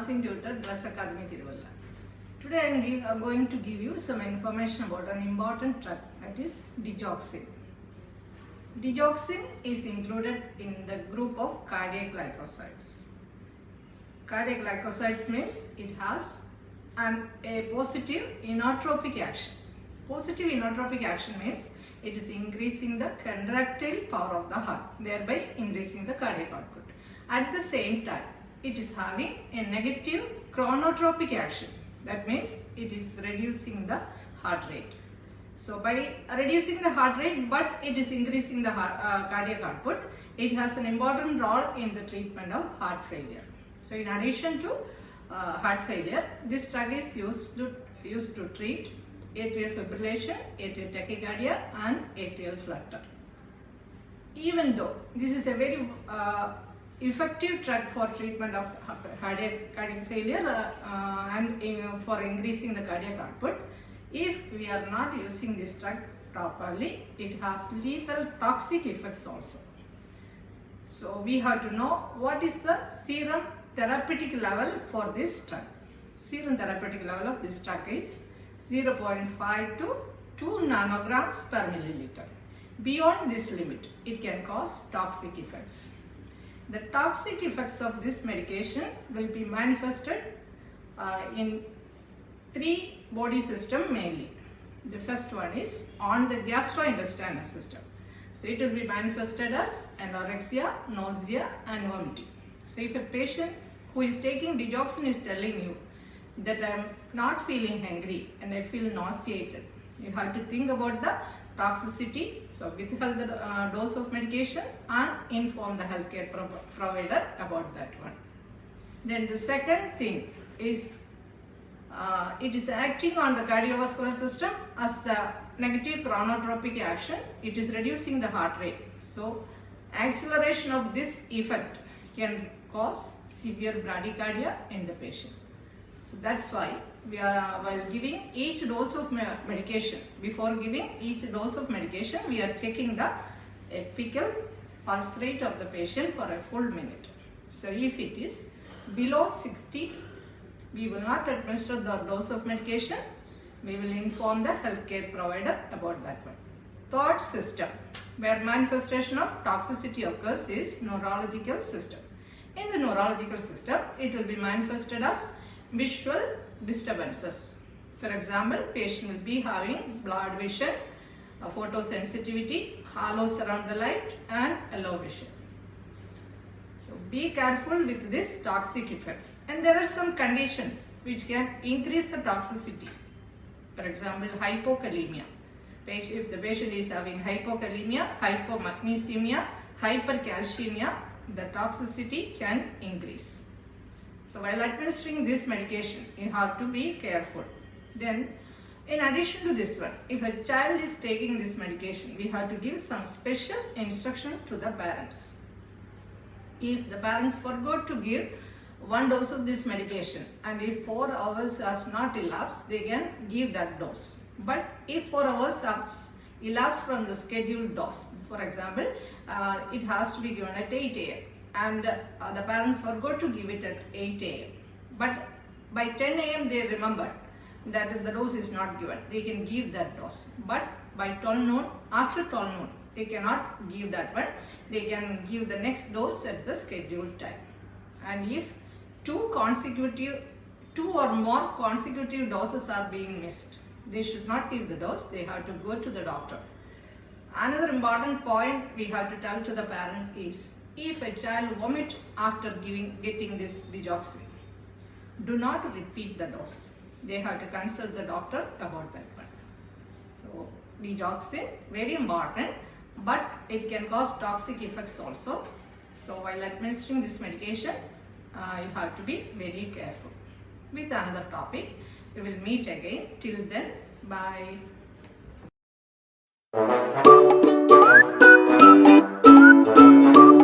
nursing tutor, Dress Academy, Tiruvalla. Today I am going to give you some information about an important drug, that is Digoxin. Digoxin is included in the group of cardiac glycosides. Cardiac glycosides means it has a positive inotropic action. Positive inotropic action means it is increasing the contractile power of the heart, thereby increasing the cardiac output. At the same time, it is having a negative chronotropic action. That means it is reducing the heart rate. So by reducing the heart rate, but it is increasing the cardiac output, it has an important role in the treatment of heart failure. So in addition to heart failure, this drug is used to treat atrial fibrillation, atrial tachycardia and atrial flutter. Even though this is a very effective drug for treatment of cardiac failure and for increasing the cardiac output, if we are not using this drug properly, it has lethal toxic effects also. So we have to know what is the serum therapeutic level for this drug. Serum therapeutic level of this drug is 0.5 to 2 nanograms per milliliter. Beyond this limit, it can cause toxic effects. The toxic effects of this medication will be manifested in 3 body systems mainly. The first one is on the gastrointestinal system. So it will be manifested as anorexia, nausea and vomiting. So if a patient who is taking Digoxin is telling you that I am not feeling hungry and I feel nauseated, you have to think about the toxicity. So withhold the dose of medication and inform the healthcare provider about that one. Then the second thing is it is acting on the cardiovascular system as the negative chronotropic action. It is reducing the heart rate. So acceleration of this effect can cause severe bradycardia in the patient. So that's why we are, while giving each dose of medication, before giving each dose of medication, we are checking the apical pulse rate of the patient for a full minute. So if it is below 60, we will not administer the dose of medication. We will inform the healthcare provider about that one. Third system where manifestation of toxicity occurs is neurological system. In the neurological system, it will be manifested as visual disturbances. For example, patient will be having blurred vision, photosensitivity, halos around the light and yellow vision. So be careful with these toxic effects. And there are some conditions which can increase the toxicity. For example, hypokalemia. If the patient is having hypokalemia, hypomagnesemia, hypercalcemia, the toxicity can increase. So while administering this medication, you have to be careful. Then in addition to this one, if a child is taking this medication, we have to give some special instruction to the parents. If the parents forgot to give 1 dose of this medication and if 4 hours has not elapsed, they can give that dose. But if 4 hours has elapsed from the scheduled dose, for example, it has to be given at 8 a.m. and the parents forgot to give it at 8 a.m. But by 10 a.m. they remembered that the dose is not given. They can give that dose. But by 12 noon, after 12 noon, they cannot give that one. They can give the next dose at the scheduled time. And if 2 or more consecutive doses are being missed, they should not give the dose. They have to go to the doctor. Another important point we have to tell to the parent is, if a child vomits after getting this Digoxin, do not repeat the dose. They have to consult the doctor about that one. So Digoxin, very important, but it can cause toxic effects also. So while administering this medication, you have to be very careful. With another topic, we will meet again. Till then, bye.